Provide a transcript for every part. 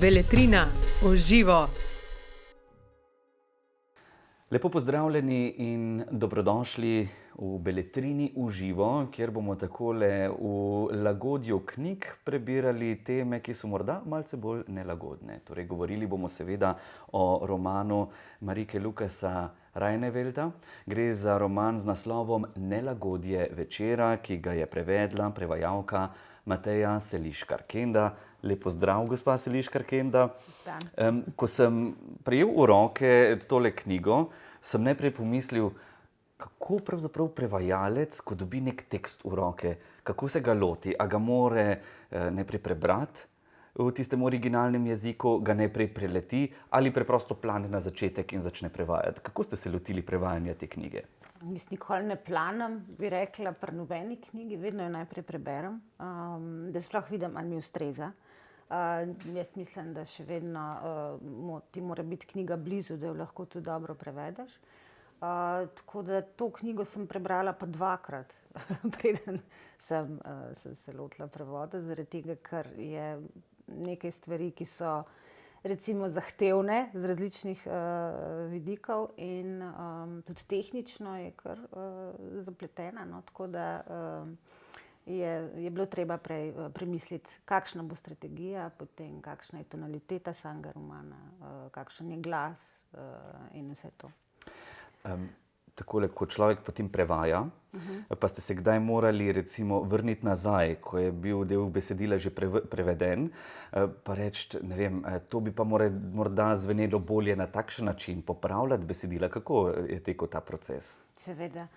Beletrina v živo. Lepo pozdravljeni in dobrodošli v Beletrini v živo, kjer bomo takole v lagodju knjig prebirali teme, ki so morda malce bolj nelagodne. Torej, govorili bomo seveda o romanu Marike Lukasa Rajnevelda. Gre za roman z naslovom Nelagodje večera, ki ga je prevedla prevajalka Mateja Seliškar Kenda. Lep pozdrav, gospa Seliškar Kenda. Ko sem prejel v roke tole knjigo, sem najprej pomislil, kako pravzaprav prevajalec, ko dobi nek tekst v roke, kako se ga loti, a ga more najprej prebrati v tistem originalnem jeziku, ga najprej preleti ali preprosto plane na začetek in začne prevajati. Kako ste se lotili prevajanja te knjige? Jaz nikoli ne planem, bi rekla, pri nobeni knjigi, vedno jo najprej preberem, da sploh vidim, ali mi ustreza. Jaz mislim, da še vedno ti mora biti knjiga blizu, da jo lahko tudi dobro prevedeš. Tako da to knjigo sem prebrala pa dvakrat, preden sem se lotila prevoda, zaradi tega, ker je nekaj stvari, ki so recimo zahtevne z različnih vidikov in tudi tehnično je kar zapletena, no, tako da je bilo treba premisliti, kakšna bo strategija, potem kakšna je tonaliteta samega romana, kakšen je glas in vse to. Takole, ko človek potem prevaja, pa ste se kdaj morali recimo vrniti nazaj, ko je bil del besedila že preveden, pa reči, ne vem, to bi pa morda zvenelo bolje na takšen način, popravljati besedila. Kako je tekel ta proces? Seveda.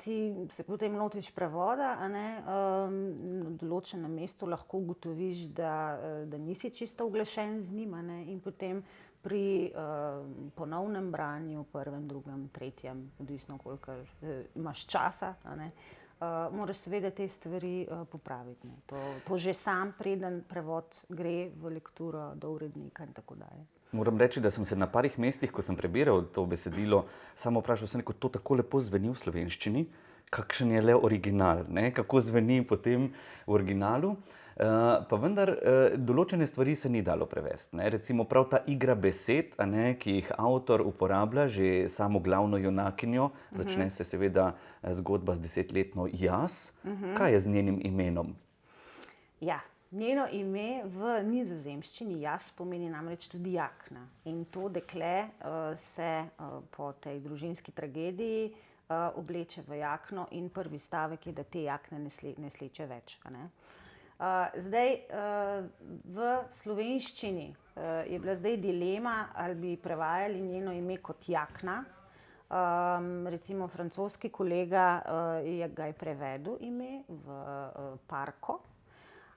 Ti se potem lotiš prevoda, a ne, na določenem mestu lahko ugotoviš, da nisi čisto uglašen z njim, a ne, in potem pri ponovnem branju, prvem, drugem, tretjem, odvisno kolikor imaš časa, a ne, moraš seveda te stvari popraviti, ne. To že sam, preden prevod gre v lekturo do urednika in tako dalje. Moram reči, da sem se na parih mestih, ko sem prebiral to besedilo, samo vprašal sem, to tako lepo zveni v slovenščini, kakšen je le original, ne? Kako zveni potem v originalu. Pa vendar določene stvari se ni dalo prevesti, ne? Recimo prav ta igra besed, a ne, ki jih avtor uporablja, že samo glavno junakinjo, začne se seveda zgodba z 10-letno Jas. Kaj je z njenim imenom? Ja. Njeno ime v nizozemščini Jas pomeni namreč tudi jakna. In to dekle se po tej družinski tragediji obleče v jakno in prvi stavek je, da te jakne ne sleče več, a ne. Zdaj, v slovenščini je bila zdaj dilema, ali bi prevajali njeno ime kot jakna. Recimo francoski kolega ga je prevedel ime v parko.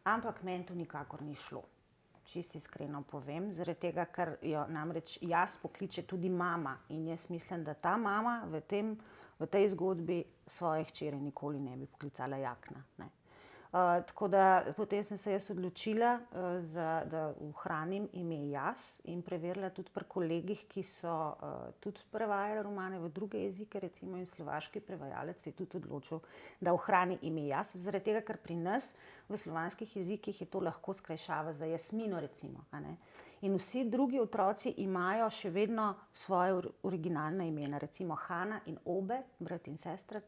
Ampak meni to nikakor ni šlo, čisto iskreno povem, zaradi tega, ker jo namreč Jas pokliče tudi mama in jaz mislim, da ta mama v tej zgodbi svoje hčere nikoli ne bi poklicala jakna, ne. Tako da potem sem se jaz odločila, da ohranim ime Jas in preverila tudi pri kolegih, ki so tudi prevajali romane v druge jezike, recimo in slovaški prevajalec se je tudi odločil, da ohrani ime Jas, zaradi tega, ker pri nas v slovanskih jezikih je to lahko skrajšava za Jasmino, recimo, a ne. In vsi drugi otroci imajo še vedno svoje originalna imena, recimo Hana in Obe, brat in sestra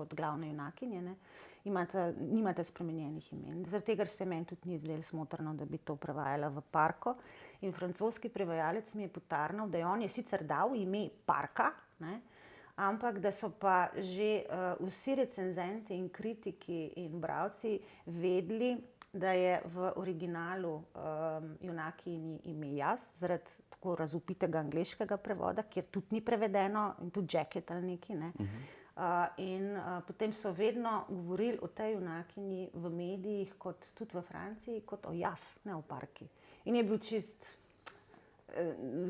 od glavne junakinje, ne, nimate spremenjenih imen. Zaradi tega se meni tudi ni zdelo smotrno, da bi to prevajala v parko. In francoski prevajalec mi je potarnal, da on je sicer dal ime Parka, ne, ampak da so pa že vsi recenzenti in kritiki in bralci vedeli, da je v originalu junakinji ime Jas, zaradi tako razvpitega angleškega prevoda, kjer tudi ni prevedeno, in tudi Jacket ali nekaj, ne. In potem so vedno govorili o tej junakinji v medijih, kot tudi v Franciji, kot o Jas, ne o Parki. In je bil čist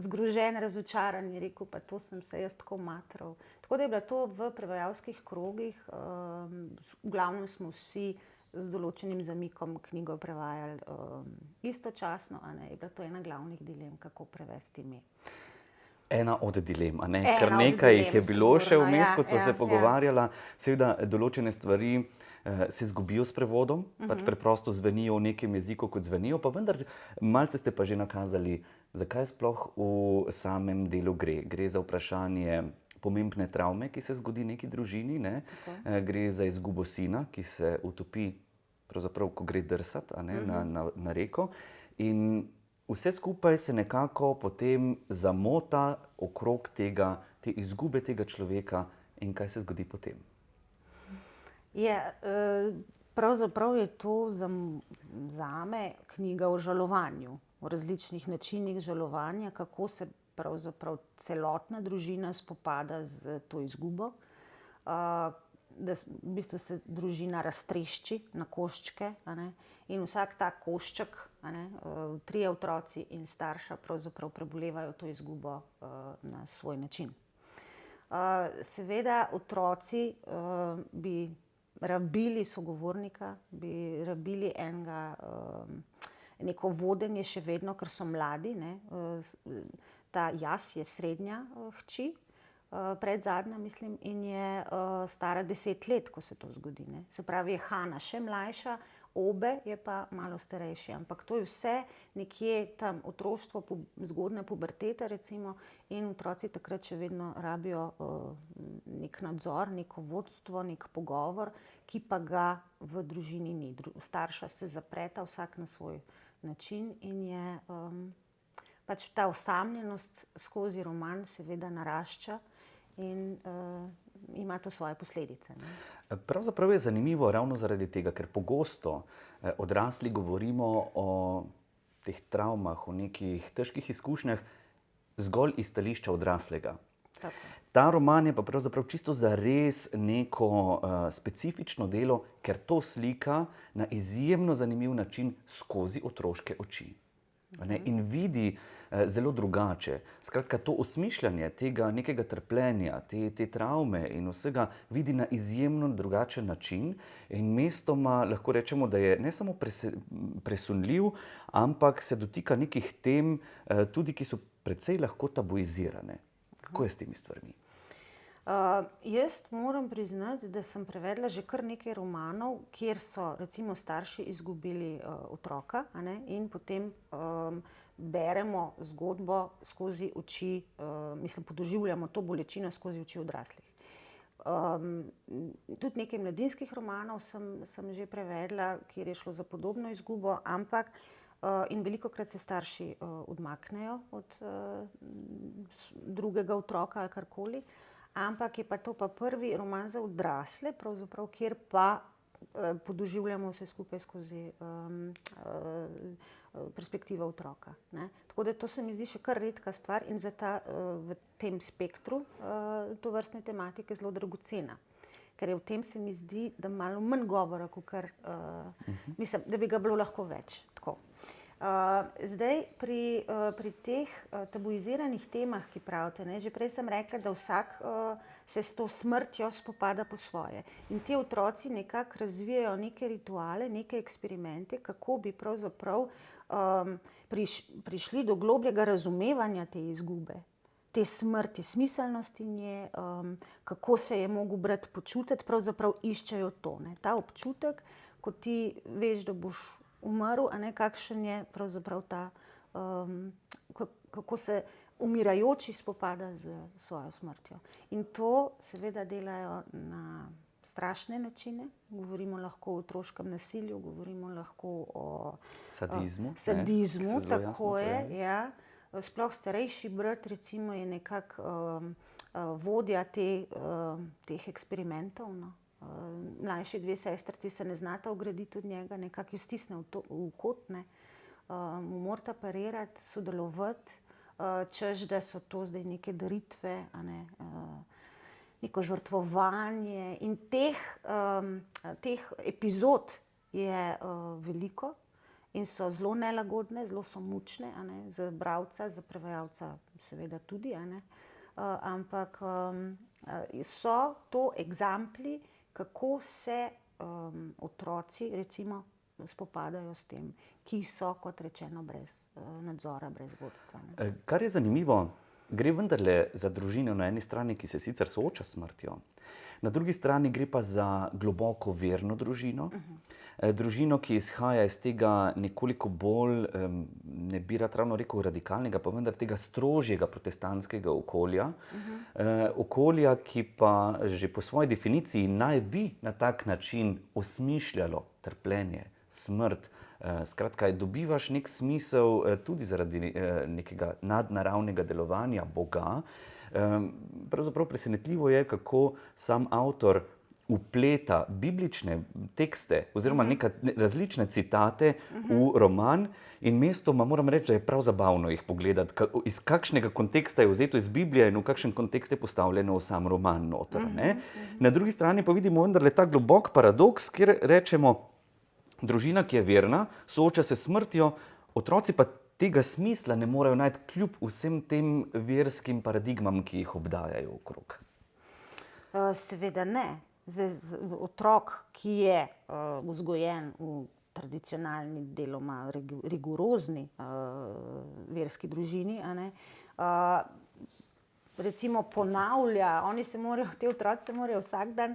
zgrožen, razočaran, je rekel, pa to sem se jaz tako matral. Tako da je bila to v prevajalskih krogih, v glavnem smo vsi z določenim zamikom knjigo prevajali istočasno, a ne, je bila to ena glavnih dilem, kako prevesti ime. ena od dilem, a ne? Ena Kar od nekaj dilem, jih je bilo še sigurno, vmes, ja, kot sva ja, se ja. pogovarjala. Seveda, določene stvari se zgubijo s prevodom, pač preprosto zvenijo v nekem jeziku, kot zvenijo, pa vendar malce ste pa že nakazali, zakaj sploh v samem delu gre. Gre za vprašanje pomembne travme, ki se zgodi neki družini, ne? Gre za izgubo sina, ki se utopi, pravzaprav, ko gre drsat, a ne, na reko. In vse skupaj se nekako potem zamota okrog tega, te izgube tega človeka in kaj se zgodi potem. Pravzaprav je to zame knjiga o žalovanju, o različnih načinih žalovanja, kako se pravzaprav celotna družina spopada z to izgubo, da v bistvu se družina raztrešči na koščke, a ne, in vsak ta košček, a ne, trije otroci in starša pravzaprav prebolevajo to izgubo na svoj način. Seveda otroci bi rabili sogovornika, bi rabili neko vodenje še vedno, ker so mladi, ne. Ta Jas je srednja hči, predzadnja, mislim, in je stara 10 let, ko se to zgodi, ne. Se pravi, je Hana še mlajša, Obe je pa malo starejši, ampak to je vse nekje tam otroštvo, zgodnja puberteta recimo, in otroci takrat še vedno rabijo nek nadzor, neko vodstvo, nek pogovor, ki pa ga v družini ni. Starša se zapreta vsak na svoj način in je pač ta osamljenost skozi roman seveda narašča in ima to svoje posledice, ne. Pravzaprav je zanimivo ravno zaradi tega, ker pogosto odrasli govorimo o teh travmah, o nekih težkih izkušnjah zgolj iz stališča odraslega. Tako. Ta roman je pa pravzaprav čisto zares neko specifično delo, ker to slika na izjemno zanimiv način skozi otroške oči. In vidi zelo drugače. Skratka, to osmišljanje tega nekega trpljenja, te travme in vsega vidi na izjemno drugačen način in mestoma lahko rečemo, da je ne samo presunljiv, ampak se dotika nekih tem, tudi ki so precej lahko tabuizirane. Kako je s temi stvarmi? Jaz moram priznati, da sem prevedla že kar nekaj romanov, kjer so recimo starši izgubili otroka, a ne, in potem beremo zgodbo skozi oči, mislim, podoživljamo to bolečino skozi oči odraslih. Tudi nekaj mladinskih romanov sem že prevedla, kjer je šlo za podobno izgubo, ampak in velikokrat se starši odmaknejo od drugega otroka ali karkoli. Ampak je pa to pa prvi roman za odrasle, pravzaprav, kjer pa podoživljamo vse skupaj skozi perspektivo otroka, ne. Tako da to se mi zdi še kar redka stvar in v tem spektru tovrstne tematike zelo dragocena. Ker je v tem, se mi zdi, da malo manj govora, kakor mislim, da bi ga bilo lahko več. Tako. Zdaj pri teh tabuiziranih temah, ki pravite, ne, že prej sem rekla, da vsak se s to smrtjo spopada po svoje. In ti otroci nekako razvijajo neke rituale, neke eksperimente, kako bi pravzaprav prišli do globljega razumevanja te izgube, te smrti, smiselnosti nje, kako se je mogel brat počutiti, pravzaprav iščejo to, ne. Ta občutek, ko ti veš, da boš umrl, a ne, kakšen je pravzaprav ta, kako se umirajoči spopada z svojo smrtjo. In to seveda delajo na strašne načine, govorimo lahko o otroškem nasilju, govorimo lahko o sadizmu, tako je, ja. Sploh starejši brat recimo je nekako vodja teh eksperimentov, no. Mlajši dve sestrici se ne znata ograditi od njega, nekako ju stisne v kot, ne. Mu morata parirati, sodelovati, češ, da so to zdaj neke daritve, a ne, neko žrtvovanje. In teh epizod je veliko in so zelo nelagodne, zelo so mučne, a ne, za bralca, za prevajalca seveda tudi, a ne. Ampak so to ekzempli, kako se otroci recimo spopadajo s tem, ki so, kot rečeno, brez nadzora, brez vodstva, ne. Kar je zanimivo gre vendarle za družino na eni strani, ki se sicer sooča s smrtjo, na drugi strani gre pa za globoko verno družino. Družino, ki izhaja iz tega nekoliko bolj, ne bi rad ravno rekel radikalnega, pa vendar tega strožjega protestantskega okolja. Okolja, ki pa že po svoji definiciji naj bi na tak način osmišljalo trpljenje, smrt. Skratka, dobivaš nek smisel tudi zaradi nekega nadnaravnega delovanja Boga. Pravzaprav presenetljivo je, kako sam avtor vpleta biblične tekste oziroma različne citate v roman in mestoma moram reči, da je prav zabavno jih pogledati, iz kakšnega konteksta je vzeto iz Biblije in v kakšen kontekst je postavljeno v sam roman noter. Na drugi strani pa vidimo vendarle ta globok paradoks, kjer rečemo, družina, ki je verna, sooča se s smrtjo, otroci pa tega smisla ne morejo najti kljub vsem tem verskim paradigmam, ki jih obdajajo okrog. Seveda ne. Otrok, ki je vzgojen v tradicionalni, deloma rigorozni verski družini, recimo ponavlja, ti otroci se morajo vsak dan,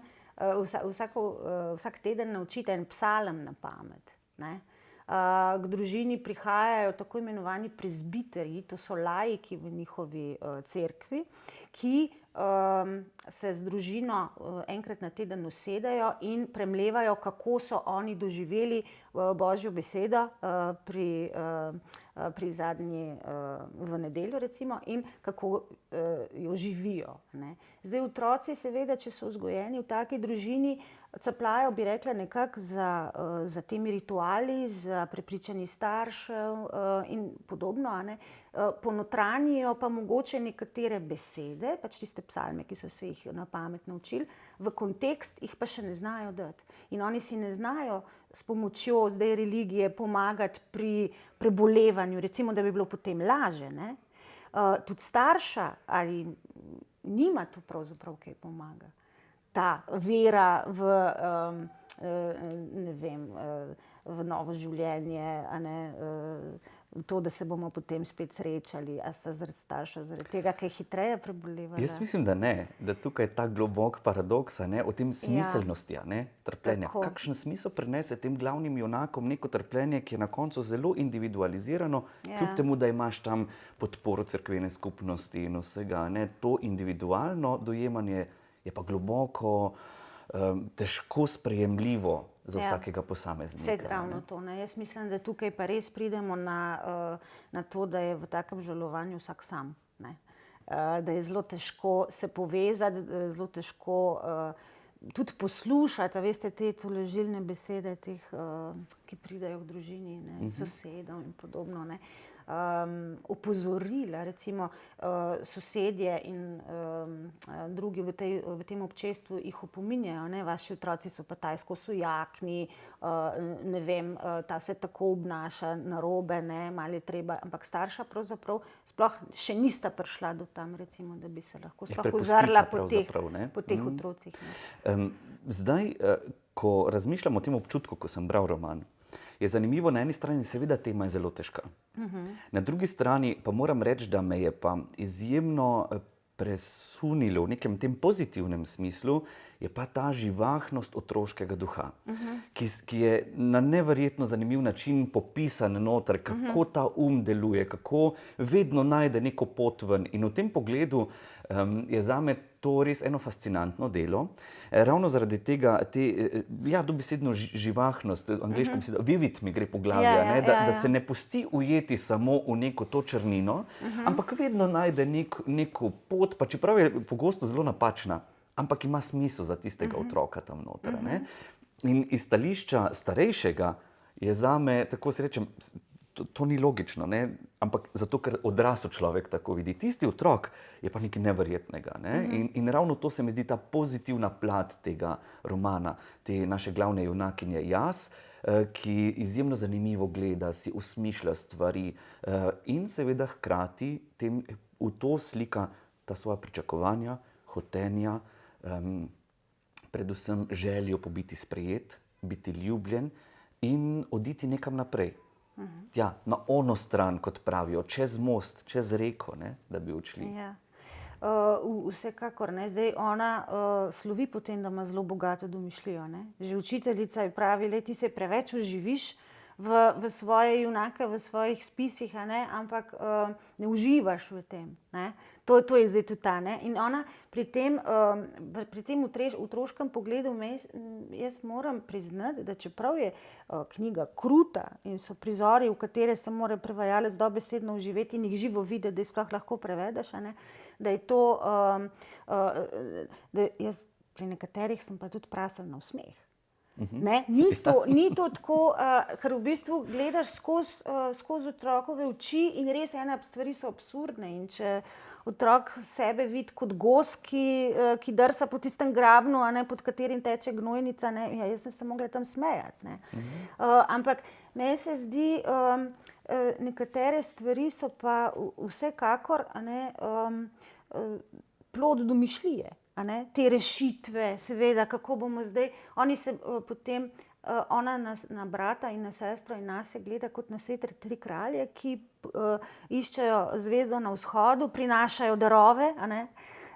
vsak teden naučiti en psalem na pamet. K družini prihajajo tako imenovani prezbiterji, to so laiki v njihovi cerkvi, ki se z družino enkrat na teden usedejo in premlevajo, kako so oni doživeli Božjo besedo pri zadnji v nedeljo recimo in kako jo živijo. Zdaj otroci seveda, če so vzgojeni v taki družini, capljajo, bi rekla, nekako za temi rituali, za prepričanji staršev in podobno. Ponotranjijo pa mogoče nekatere besede, pač tiste psalme, ki so se jih na pamet naučili, v kontekst jih pa še ne znajo dati. In oni si ne znajo s pomočjo zdaj religije pomagati pri prebolevanju, recimo, da bi bilo potem laže. Tudi starša ali nima tu pravzaprav kaj pomaga. Ta vera v novo življenje, to, da se bomo potem spet srečali, a sta zaradi starša, zaradi tega, kaj hitreje prebolevala? Jaz mislim, da ne, da tukaj je ta globok paradoks o tem smiselnosti trpljenja. Tako. Kakšen smisel prinese tem glavnim junakom neko trpljenje, ki je na koncu zelo individualizirano, kljub temu, da imaš tam podporo cerkvene skupnosti in vsega. To individualno dojemanje je pa globoko, težko sprejemljivo za vsakega posameznika. Vse ravno to. Jaz mislim, da tukaj pa res pridemo na to, da je v takem žalovanju vsak sam. Da je zelo težko se povezati, zelo težko tudi poslušati, veste, te tolažilne besede teh, ki pridejo v družini, sosedov in podobno. Opozorila, recimo sosedje in drugi v tem občestvu jih opominjajo, vaši otroci so pa tajsko sujakni, ne vem, ta se tako obnaša narobe, malo je treba, ampak starša pravzaprav sploh še nista prišla do tam, recimo, da bi se lahko sploh ozrla po teh otrocih. Zdaj, ko razmišljam o tem občutku, ko sem bral roman, je zanimivo, na eni strani seveda tema je zelo težka. Na drugi strani pa moram reči, da me je pa izjemno presunilo v nekem tem pozitivnem smislu, je pa ta živahnost otroškega duha, ki je na neverjetno zanimiv način popisan noter, kako ta deluje, kako vedno najde neko pot ven. In v tem pogledu je zame to res eno fascinantno delo. Ravno zaradi tega, dobesedno živahnost, angleško besedo, vivid mi gre po glavi, da se ne pusti ujeti samo v neko to črnino, ampak vedno najde neko pot, pa čeprav je pogosto zelo napačna, ampak ima smisel za tistega otroka tam noter. In iz stališča starejšega je zame, tako se rečem, to ni logično, ampak zato, ker odrasel človek tako vidi. Tisti otrok je pa nekaj neverjetnega. In ravno to se mi zdi ta pozitivna plat tega romana, te naše glavne junakinje Jas, ki izjemno zanimivo gleda, si usmišlja stvari in seveda hkrati v to slika ta svoja pričakovanja, hotenja, predvsem željo po biti sprejet, biti ljubljen in oditi nekam naprej. tja, na ono stran, kot pravijo, čez most, čez reko, ne, da bi odšli. Ja. Vsekakor, ne. Zdaj ona slovi po tem, da ima zelo bogato domišljijo, ne. Že učiteljica ji pravi, lej, ti se preveč uživiš v svoje junake, v svojih spisih, a ne, ampak ne uživaš v tem, ne. To je zdaj tudi ta, ne. In ona pri tem otroškem pogledu jaz moram priznati, da čeprav je knjiga kruta in so prizori, v katere se mora prevajalec dobesedno vživeti in jih živo videti, da jih sploh lahko prevedeš, a ne, da je to, da jaz pri nekaterih sem pa tudi praselna v smeh. Ne, ni to tako, ker v bistvu gledaš skozi otrokove oči in res ene stvari so absurdne in če otrok sebe vidi kot gos, ki drsa po tistem grabnu, a ne, pod katerim teče gnojnica, ne, ja, jaz sem se mogla tam smejati, ne. Ampak meni se zdi, nekatere stvari so pa vsekakor, a ne, plod domišljije. A ne, te rešitve, seveda, kako bomo zdaj, oni se potem, ona na brata in na sestro in nas se gleda kot na sve tri kralje, ki iščejo zvezdo na vzhodu, prinašajo darove, a ne,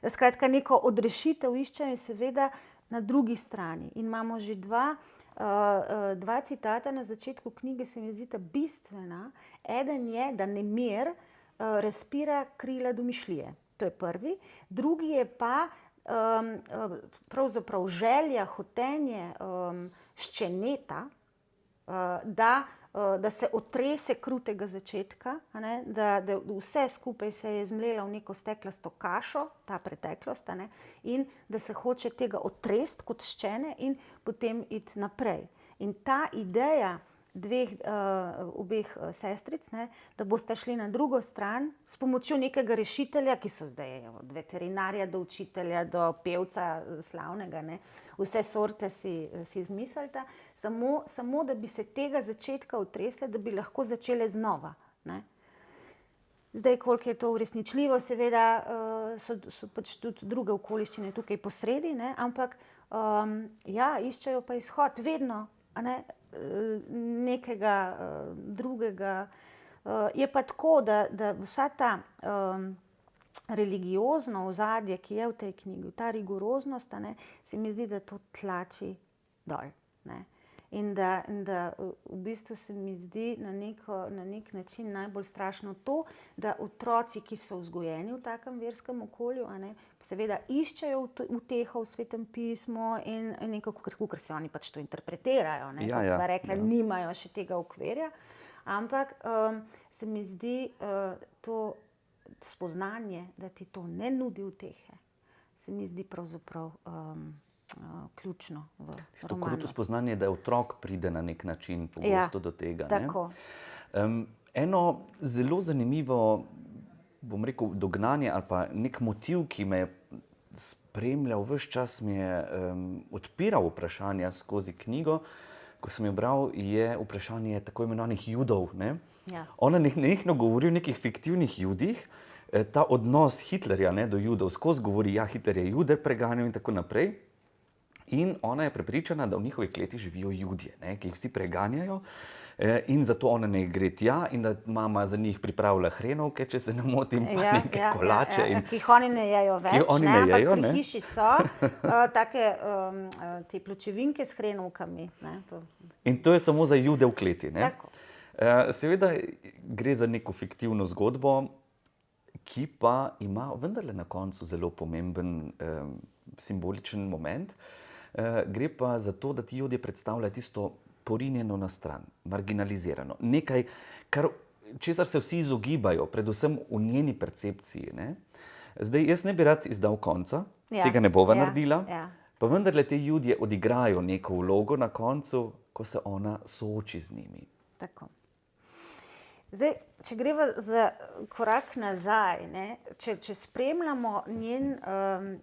skratka neko odrešitev iščejo in seveda na drugi strani. In imamo že dva citata na začetku knjige, se mi zdita bistvena. Eden je, da nemir razpira krila domišljije. To je prvi. Drugi je pa, pravzaprav želja, hotenje ščeneta, da se otrese krutega začetka, a ne, da vse skupaj se je zmlela v neko steklasto kašo, ta preteklost, a ne, in da se hoče tega otresti kot ščene in potem iti naprej. In ta ideja obeh sestric, ne, da boste šli na drugo stran s pomočjo nekega rešitelja, ki so zdaj od veterinarja do učitelja, do pevca slavnega, ne, vse sorte si izmislita, samo da bi se tega začetka otresle, da bi lahko začele znova, ne. Zdaj, koliko je to uresničljivo, seveda so pač tudi druge okoliščine tukaj posredi, ne, ampak ja, iščejo pa izhod vedno, a ne, nekega drugega. Je pa tako, da vsa ta religiozno ozadje, ki je v tej knjigi, ta rigoroznost, a ne, se mi zdi, da to tlači dol, ne. In da v bistvu se mi zdi na nek način najbolj strašno to, da otroci, ki so vzgojeni v takem verskem okolju, a ne, seveda iščejo uteho v Svetem pismu in nekako, kakor se oni pač to interpretirajo, ne, kot sva rekla, nimajo še tega okvirja, ampak se mi zdi to spoznanje, da ti to ne nudi utehe, se mi zdi pravzaprav ključno v romanu. Tisto kruto spoznanje, da otrok pride na nek način pogosto do tega. Tako. Eno zelo zanimivo, bom rekel, dognanje ali pa nek motiv, ki me je spremljal ves čas, mi je odpiral vprašanja skozi knjigo, ko sem jo bral, je vprašanje tako imenovanih Judov, ne? Ja. Ona nenehno govori o nekih fiktivnih Judih, ta odnos Hitlerja, ne, do Judov, skozi govori, ja, Hitler je Jude preganjal in tako naprej. In ona je prepričana, da v njihovi kleti živijo Judje, ne, ki jih vsi preganjajo, in zato ona ne gre tja in da mama za njih pripravlja hrenovke, če se ne motim, pa neke kolače. Ki jih oni ne jejo več, ampak pri hiši so take te pločevinke s hrenovkami. In to je samo za Jude v kleti, ne. Tako. Seveda gre za neko fiktivno zgodbo, ki pa ima vendarle na koncu zelo pomemben simboličen moment. Gre pa za to, da ti Judje predstavljajo tisto porinjeno na stran, marginalizirano. Nekaj, česar se vsi izogibajo, predvsem v njeni percepciji, ne. Zdaj, jaz ne bi rad izdal konca, tega ne bova naredila, pa vendarle te Judje odigrajo neko vlogo na koncu, ko se ona sooči z njimi. Tako. Zdaj, če greva za korak nazaj, ne, če spremljamo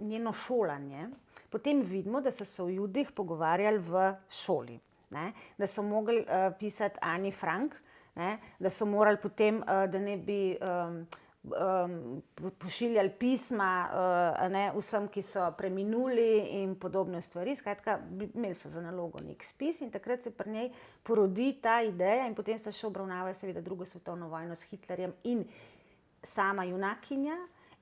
njeno šolanje, potem vidimo, da so se o Judih pogovarjali v šoli, ne, da so mogli pisati Ani Frank, ne, da so morali potem, da ne bi pošiljali pisma vsem, ki so preminuli in podobne stvari. Skratka, imeli so za nalogo nek spis in takrat se pri njej porodi ta ideja in potem se še obravnava seveda drugo svetovno vojno s Hitlerjem in sama junakinja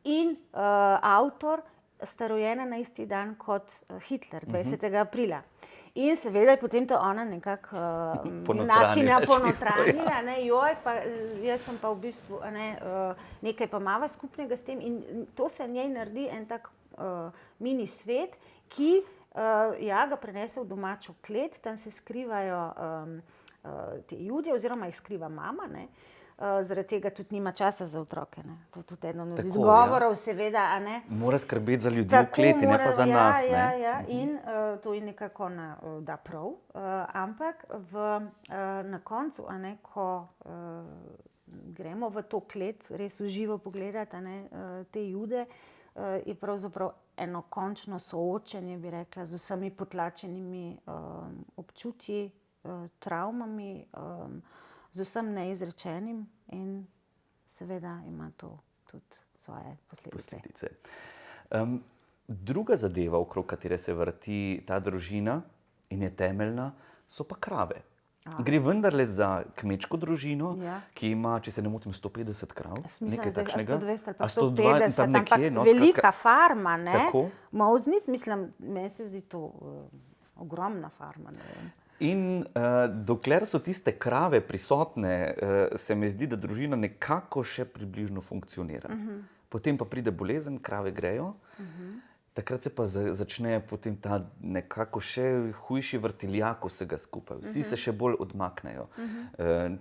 in avtor sta rojena na isti dan kot Hitler, 20. aprila. In seveda je potem to ona nekako junakinja ponotranjila, jaz sem pa v bistvu nekaj pa imava skupnega s tem in to se njej naredi en tak mini svet, ki ga prenese v domačo klet, tam se skrivajo te Judje oziroma jih skriva mama, zaradi tega tudi nima časa za otroke. To je tudi eden od izgovorov, seveda. Mora skrbeti za ljudi v kleti, ne pa za nas. In to je nekako da prav. Ampak na koncu, ko gremo v to klet, res v živo pogledati te Jude, je pravzaprav eno končno soočenje, bi rekla, z vsemi potlačenimi občutji, travmami, z vsem neizrečenim in seveda ima to tudi svoje posledice. Druga zadeva, okrog katere se vrti ta družina in je temeljna, so pa krave. Gre vendarle za kmečko družino, ki ima, če se ne motim, 150 krav. Nekaj takšnega. 120 ali pa 150, ampak velika farma, molznic, mislim, meni se zdi to ogromna farma, ne vem. In dokler so tiste krave prisotne, se mi zdi, da družina nekako še približno funkcionira. Potem pa pride bolezen, krave grejo, takrat se pa začne potem ta nekako še hujši vrtiljak vsega skupaj. Vsi se še bolj odmaknejo.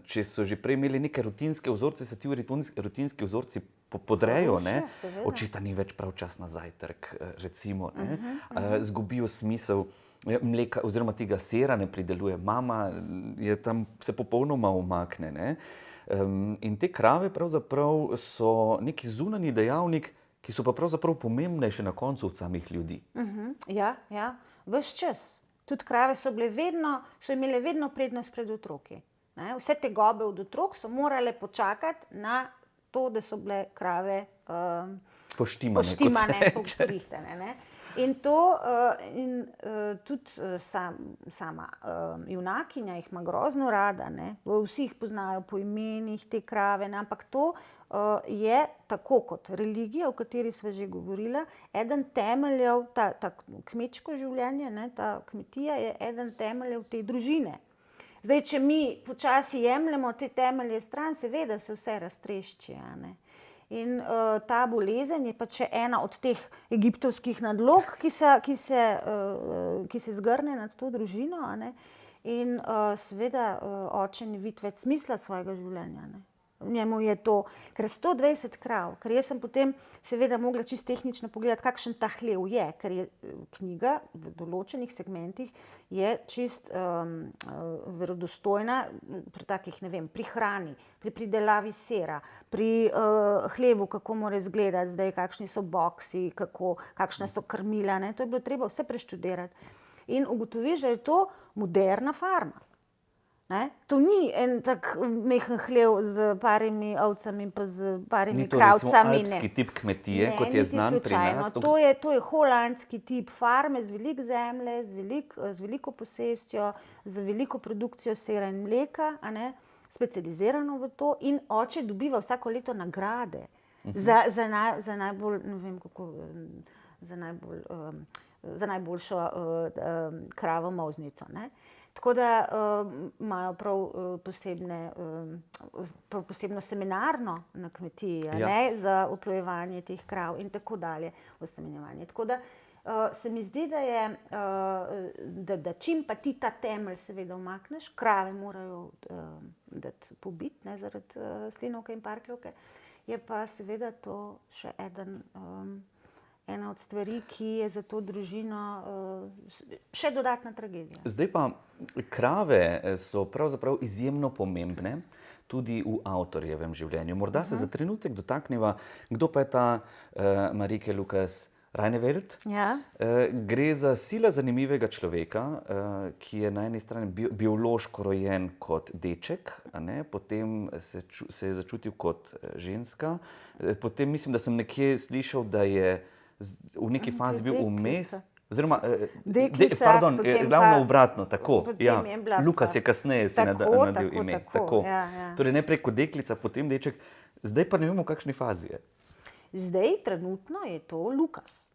Če so že prej imeli neke rutinske vzorce, se ti rutinski vzorci podrejo, očeta ni več prav čas na zajtrk, recimo, zgubijo smisel mleka oziroma tega sira ne prideluje. Mama je tam se popolnoma umakne. In te krave pravzaprav so neki zunanji dejavnik, ki so pa pravzaprav pomembnejše na koncu od samih ljudi. Ja, ves čas. Tudi krave so imele vedno prednost pred otroki. Vse te gobe od otrok so morale počakati na to, da so bile krave poštimane, porihtane. In to tudi sama junakinja jih ima grozno rada, vsi jih poznajo po imenih te krave, ampak to je tako kot religija, o kateri sva že govorila, eden temeljev, ta kmečko življenje, ta kmetija je eden temeljev te družine. Zdaj, če mi počasi jemljemo te temelje stran, seveda se vse raztrešči, In ta bolezen je pač še ena od teh egiptovskih nadlog, ki se zgrne nad to družino, in seveda oče ne vidi več smisla svojega življenja. Njemu je to, ker 120 krav, ker jaz sem potem seveda mogla čisto tehnično pogledati, kakšen ta hlev je, ker je knjiga v določenih segmentih je čist verodostojna pri takih, ne vem, pri hrani, pri pridelavi sira, pri hlevu, kako mora izgledati zdaj, kakšni so boksi, kakšna so krmila, to je bilo treba vse preštudirati. In ugotoviš, da je to moderna farma. To ni en tak mehen hlev z parimi ovcami pa z parimi kravcami. Ni to recimo alpski tip kmetije, kot je znan pri nas. To je holandski tip farme z veliko zemlje, z veliko posestjo, z veliko produkcijo sira in mleka, specializirano v to, in oče dobiva vsako leto nagrade za najbolj, ne vem kako, za najboljšo kravo molznico. Tako da imajo prav posebno seminarno na kmetiji za oplojevanje teh krav in tako dalje, osemenjevanje. Tako da se mi zdi, da čim pa ti ta temelj seveda umakneš, krave morajo dati pobit zaradi slinovke in parkljivke, je pa seveda to še ena od stvari, ki je za to družino še dodatna tragedija. Zdaj pa krave so pravzaprav izjemno pomembne tudi v avtorjevem življenju. Morda se za trenutek dotakneva, kdo pa je ta Marieke Lucas Reineveld. Ja. Gre za sila zanimivega človeka, ki je na eni strani biološko rojen kot deček, a ne? Potem se je začutil kot ženska. Potem mislim, da sem nekje slišal, da je v neki fazi bil vmes. Oziroma, pardon, ravno obratno, tako. Ja. Lukas je kasneje si nadel ime. Tako. Ja. Torej ne preko deklica, potem deček. Zdaj pa ne vemo, v kakšni fazi je. Zdaj, trenutno je to Lukas.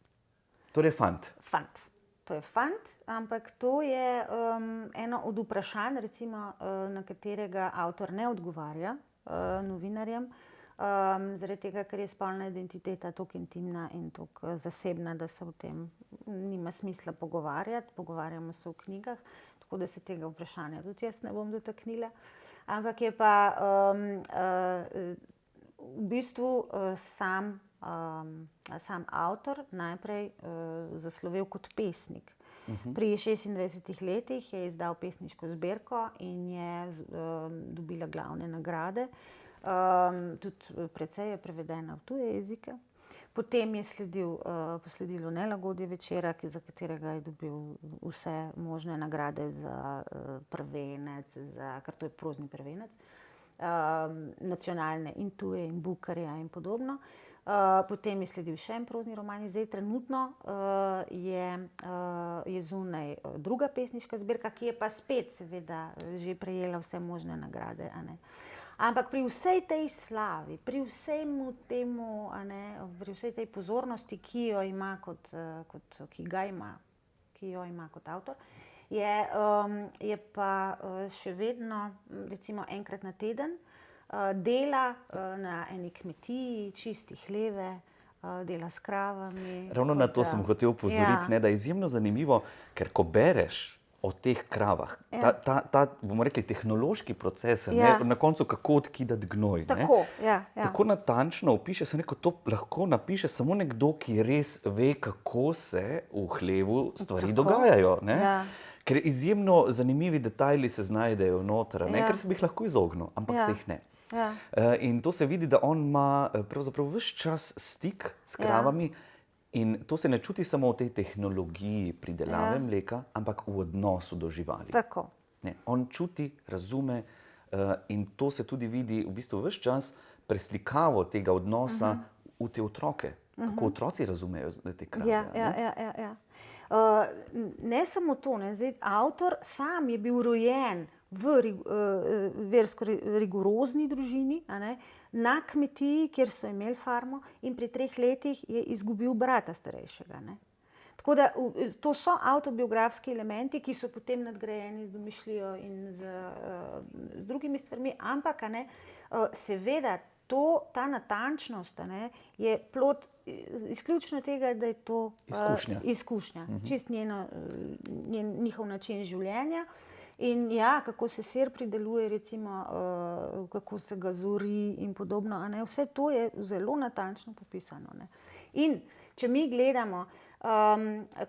Torej fant. Fant. To je fant, ampak to je eno od vprašanj, recimo, na katerega avtor ne odgovarja novinarjem. Zaradi tega, ker je spolna identiteta tako intimna in tako zasebna, da se o tem nima smisla pogovarjati. Pogovarjamo se v knjigah, tako da se tega vprašanja tudi jaz ne bom dotaknila. Ampak je pa v bistvu sam avtor najprej zaslovel kot pesnik. Pri 26 letih je izdal pesniško zbirko in je dobila glavne nagrade. Tudi precej je prevedena v tuje jezike. Potem je posledilo Nelagodje večera, za katerega je dobil vse možne nagrade za prvenec, ker to je prozni prvenec, nacionalne in tuje in Bukarja in podobno. Potem je sledil še en prozni roman. Zdaj trenutno je zunaj druga pesniška zbirka, ki je pa spet seveda že prejela vse možne nagrade, a ne. Ampak pri vsej tej slavi, pri vsemu temu, pri vsej tej pozornosti, ki jo ima kot avtor, je pa še vedno, recimo enkrat na teden, dela na eni kmetiji, čisti hleve, dela s kravami. Ravno na to sem hotel opozoriti, da je izjemno zanimivo, ker ko bereš o teh kravah, ta bomo rekli, tehnološki proces, na koncu kako odkidati gnoj. Tako natančno opiše, to lahko napiše samo nekdo, ki res ve, kako se v hlevu stvari dogajajo. Ker izjemno zanimivi detajli se znajdejo noter, ker se bi jih lahko izognil, ampak se jih ne. In to se vidi, da on ima pravzaprav ves čas stik s kravami. In to se ne čuti samo v tej tehnologiji pridelave mleka, ampak v odnosu do živali. Tako. On čuti, razume in to se tudi vidi v bistvu ves čas preslikavo tega odnosa v te otroke. Kako otroci razumejo te krave. Ne samo to, zdaj avtor sam je bil rojen v versko rigorozni družini, na kmetiji, kjer so imeli farmo, in pri 3 letih je izgubil brata starejšega. Tako da to so avtobiografski elementi, ki so potem nadgrajeni z domišljijo in z drugimi stvarmi, ampak seveda ta natančnost je plod izključno tega, da je to izkušnja. Čist njihov način življenja. In kako se sir prideluje, recimo, kako se ga zori in podobno, vse to je zelo natančno popisano. In če mi gledamo,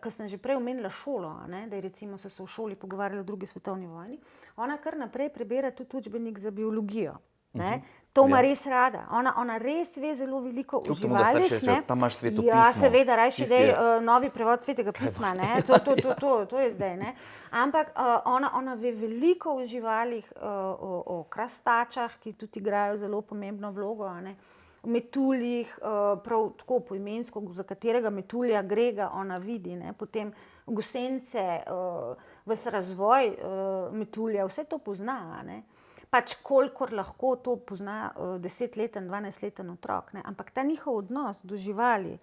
ko sem že prej omenila šolo, da je recimo so se v šoli pogovarjali o 2. svetovni vojni, ona kar naprej prebira tudi učbenik za biologijo. To ima res rada. Ona res ve zelo veliko o živalih. Tam imaš svetopismo. Ja, seveda, rajši novi prevod Svetega pisma. To je zdaj. Ampak ona ve veliko o živalih, o krastačah, ki tudi igrajo zelo pomembno vlogo, o metuljih, prav tako poimensko, za katerega metulja grega ona vidi, potem gosence, ves razvoj metulja, vse to pozna, Pač kolikor lahko to pozna 10-leten, 12-leten otrok, ampak ta njihov odnos do živali,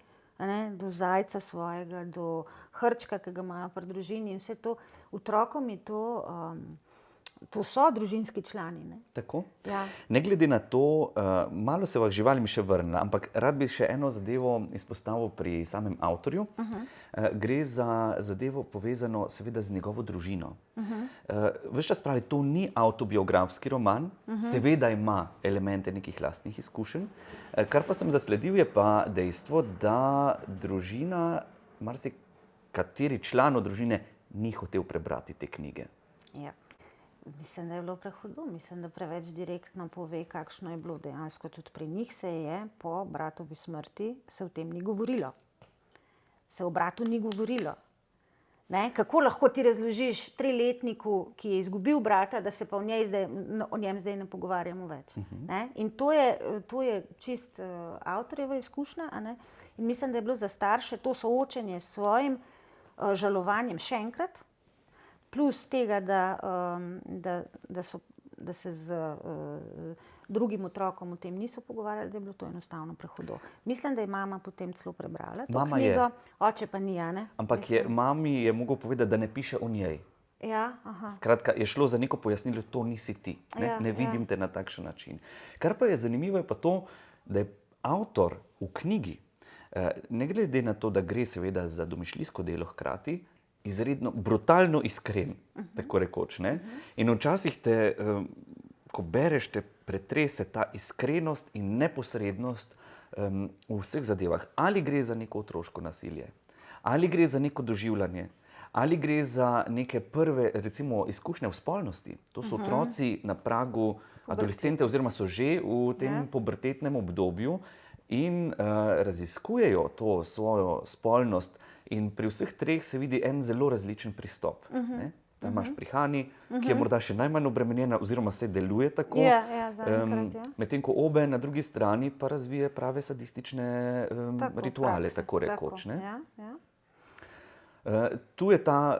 do zajca svojega, do hrčka, ki ga imajo pri družini in vse to, otrokom je to so družinski člani. Tako. Ne glede na to, malo se v živalimi še vrnila, ampak rad bi še eno zadevo izpostavil pri samem avtorju. Gre za zadevo povezano seveda z njegovo družino. Ves čas pravi, to ni avtobiografski roman, seveda ima elemente nekih lastnih izkušenj. Kar pa sem zasledil, je pa dejstvo, da družina, marsikateri član od družine ni hotel prebrati te knjige. Mislim, da je bilo prehudo. Mislim, da preveč direktno pove, kakšno je bilo dejansko. Tudi pri njih se je po bratovi smrti se o tem ni govorilo. se o bratu ni govorilo. Ne? Kako lahko ti razložiš 3-letniku, ki je izgubil brata, da se pa o njem zdaj ne pogovarjamo več. Ne? In to je čist avtorjeva izkušnja, a ne? In mislim, da je bilo za starše to soočenje s svojim žalovanjem še enkrat, plus tega, da se z drugim otrokom o tem niso pogovarjali, da je bilo to enostavno prehudo. Mislim, da je mama potem celo prebrala to knjigo, oče pa ni, a ne? Ampak mami je mogel povedati, da ne piše o njej. Ja, aha. Skratka, je šlo za neko pojasnilo, to nisi ti, ne vidim te na takšen način. Kar pa je zanimivo, je pa to, da je avtor v knjigi, ne glede na to, da gre seveda za domišljijsko delo hkrati, izredno brutalno iskren, tako rekoč. Ne? In včasih te, ko bereš, te pretrese ta iskrenost in neposrednost v vseh zadevah. Ali gre za neko otroško nasilje, ali gre za neko doživljanje, ali gre za neke prve, recimo, izkušnje v spolnosti. To so otroci na pragu adolescente oziroma so že v tem pubertetnem obdobju in raziskujejo to svojo spolnost in pri vseh treh se vidi en zelo različen pristop. Ne? Tam imaš pri Hani, ki je morda še najmanj obremenjena oziroma se deluje tako, medtem ko obe na drugi strani pa razvije prave sadistične rituale, tako rekoč. Ne? Tu je ta,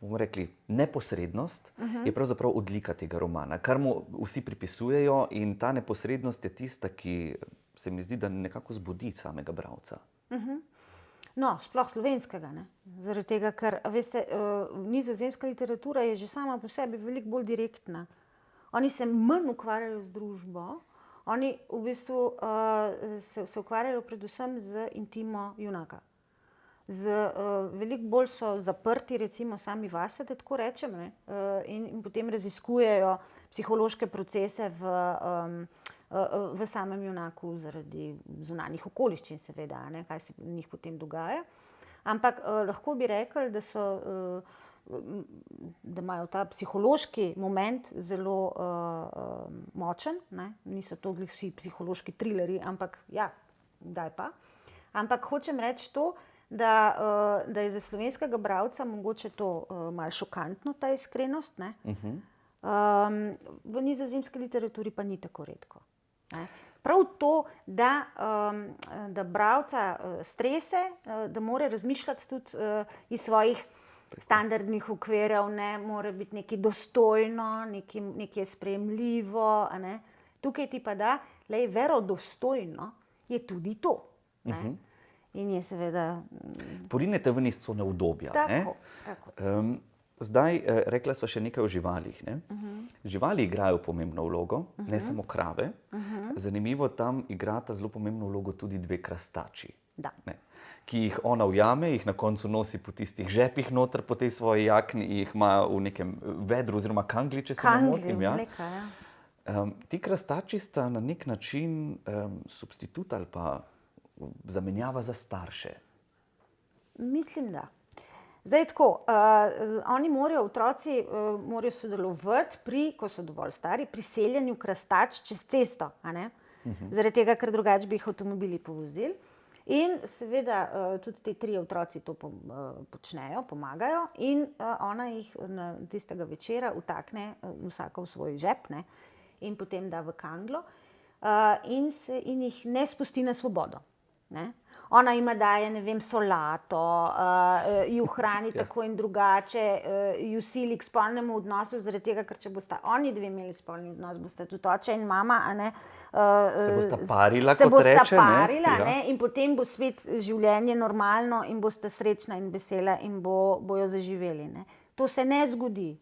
bomo rekli, neposrednost je pravzaprav odlika tega romana, kar mu vsi pripisujejo in ta neposrednost je tista, ki se mi zdi, da nekako zbudi samega bralca. No, sploh slovenskega, ne. Zaradi tega, ker, veste, nizozemska literatura je že sama po sebi veliko bolj direktna. Oni se manj ukvarjajo z družbo, oni v bistvu se ukvarjajo predvsem z intimo junaka. Veliko bolj so zaprti, recimo, sami vase, da tako rečem, ne, in potem raziskujejo psihološke procese v samem junaku zaradi zunanjih okoliščin, seveda, ne, kaj se v njih potem dogaja. Ampak lahko bi rekli, da imajo ta psihološki moment zelo močen, ne. Niso to glih vsi psihološki trilerji, ampak ja, kdaj pa. Ampak hočem reči to, da je za slovenskega bralca mogoče to malo šokantno, ta iskrenost, ne. V nizozemski literaturi pa ni tako redko. Ne. Prav to, da bralca strese, da mora razmišljati tudi iz svojih standardnih okvirov, ne, mora biti nekaj dostojno, nekaj sprejemljivo, a ne. Tukaj ti pa da, lej, verodostojno je tudi to. Ne. In je seveda... Porinete ven iz cone udobja. Tako. Zdaj, rekla sva še nekaj o živalih. Ne? Živali igrajo pomembno vlogo, ne samo krave. Zanimivo, tam igrata zelo pomembno vlogo tudi dve krastači. Ne? Ki jih ona ujame, jih na koncu nosi po tistih žepih noter, po tej svoji jakni, jih ima v nekem vedru oziroma kangli, če se ne motim. Ti krastači sta na nek način substitut ali pa zamenjava za starše. Mislim, da. Zdaj tako, oni morajo, otroci morajo sodelovati ko so dovolj stari, pri seljanju krastač čez cesto, a ne? Zaradi tega, ker drugače bi jih avtomobili povozili. In seveda tudi ti tri otroci to počnejo, pomagajo in ona jih tistega večera vtakne vsaka v svoj žep, ne? In potem da v kanglo in jih ne spusti na svobodo. Ne? Ona jima daje, ne vem, solato, ju hrani tako in drugače, ju sili k spolnemu odnosu, zaradi tega, ker če bosta oni dve imeli spolni odnos, bosta tudi oče in mama, a ne, se bosta parila, kot reče, ne, in potem bo spet življenje normalno in bosta srečna in vesela in bojo zaživeli, ne. To se ne zgodi.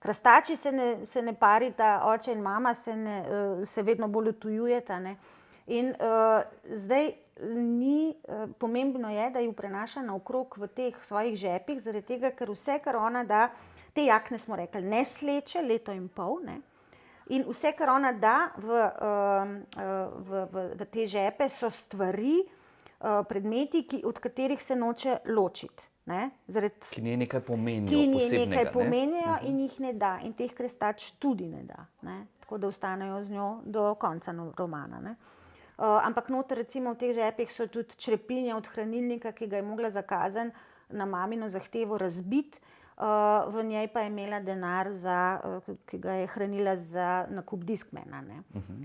Krastači se ne parita, oče in mama se vedno bolj odtujujeta, ne. In zdaj pomembno je, da ju prenaša naokrog v teh svojih žepih, zaradi tega, ker vse, kar ona da, te jakne smo rekli, ne sleče, 1,5 leta, ne, in vse, kar ona da v te žepe, so stvari, predmeti, od katerih se noče ločiti. Ki njej nekaj pomenijo, posebnega. Ki njej nekaj pomenijo in jih ne da. In teh krastač tudi ne da. Tako da ostanejo z njo do konca romana. ampak noter recimo v teh žepih so tudi črepinje od hranilnika, ki ga je mogla za kazen na mamino zahtevo razbiti. V njej pa je imela denar, ki ga je hranila za nakup Discmana.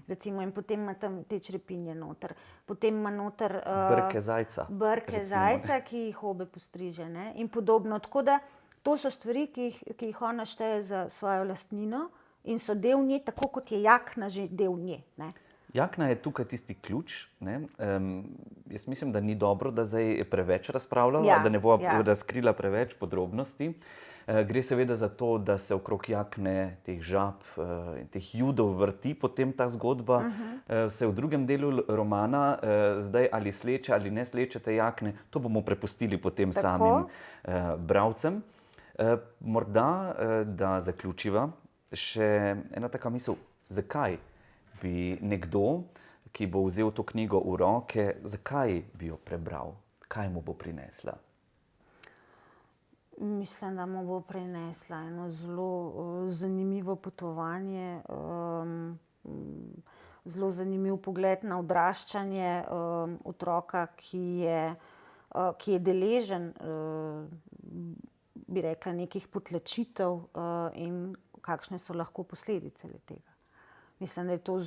Recimo, in potem ima tam te črepinje noter. Potem ima noter Brke zajca. Brke zajca, ki jih obe postriže, ne? In podobno. Tako da to so stvari, ki jih ona šteje za svojo lastnino in so del nje, tako kot je jakna že del nje. Ne? Jakna je tukaj tisti ključ. Jaz mislim, da ni dobro, da zdaj preveč razpravljala, da ne bo razkrila preveč podrobnosti. Gre seveda za to, da se okrog jakne, teh žab, teh judov vrti potem ta zgodba. Se v drugem delu romana zdaj ali sleče ali ne sleče te jakne, to bomo prepustili potem samim bralcem. Morda, da zaključiva, še ena taka misel, zakaj bi nekdo, ki bo vzel to knjigo v roke, zakaj bi jo prebral? Kaj mu bo prinesla? Mislim, da mu bo prinesla eno zelo zanimivo potovanje, zelo zanimiv pogled na odraščanje otroka, ki je deležen, bi rekla, nekih potlačitev in kakšne so lahko posledice tega. Mislim, da je to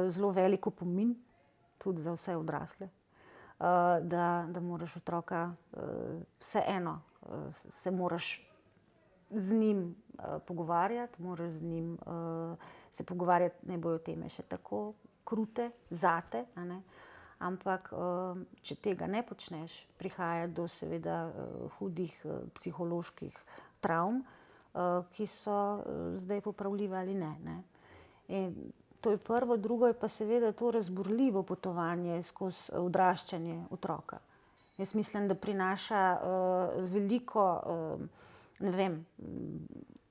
zelo velik opomin, tudi za vse odrasle, da moraš otroka vseeno, se moraš z njim pogovarjati, moraš z njim se pogovarjati, naj bojo teme še tako krute zate, a ne? Ampak če tega ne počneš, prihaja do seveda hudih psiholoških travm, ki so zdaj popravljive ali ne. In to je prvo, drugo je pa seveda to razburljivo potovanje skozi odraščanje otroka. Jaz mislim, da prinaša veliko, ne vem,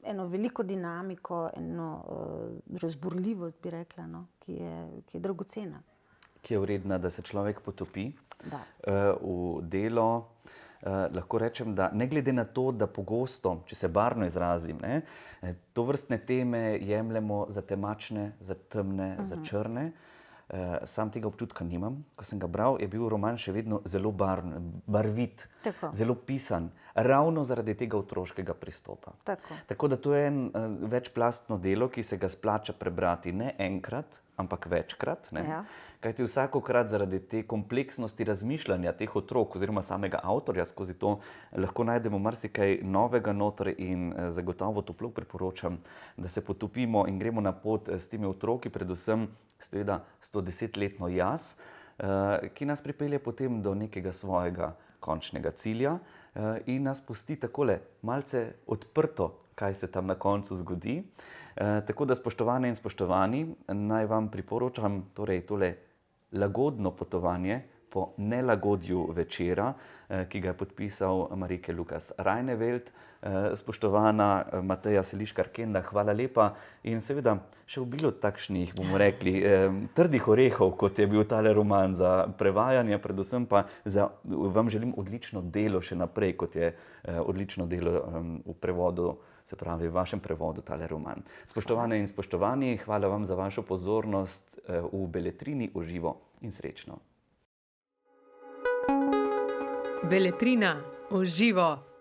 eno veliko dinamiko, eno razburljivost, bi rekla, no, ki je dragocena. Ki je vredna, da se človek potopi v delo. Lahko rečem, da ne glede na to, da pogosto, če se barvno izrazim, tovrstne teme jemljemo za temačne, za temne, za črne. Sam tega občutka nimam. Ko sem ga bral, je bil roman še vedno zelo barvit, zelo pisan, ravno zaradi tega otroškega pristopa. Tako da to je večplastno delo, ki se ga splača prebrati ne enkrat, ampak večkrat. Kajti vsakokrat zaradi te kompleksnosti razmišljanja teh otrok oziroma samega avtorja skozi to lahko najdemo marsikaj novega noter in zagotovo toplo priporočam, da se potopimo in gremo na pot s temi otroki, predvsem seveda 110-letno jaz, ki nas pripelje potem do nekega svojega končnega cilja in nas pusti takole malce odprto, kaj se tam na koncu zgodi. Tako da, spoštovane in spoštovani, naj vam priporočam torej tole lagodno potovanje po nelagodju večera, ki ga je podpisal Marike Lukas Rajnevelt. Spoštovana Mateja Seliškar-Kenda, hvala lepa in seveda še obilo takšnih, bomo rekli, trdih orehov, kot je bil tale roman za prevajanje, predvsem pa vam želim odlično delo še naprej, kot je odlično delo v prevodu, se pravi v vašem prevodu tale roman. Spoštovane in spoštovani, hvala vam za vašo pozornost v Beletrini v živo in srečno. Beletrina v živo.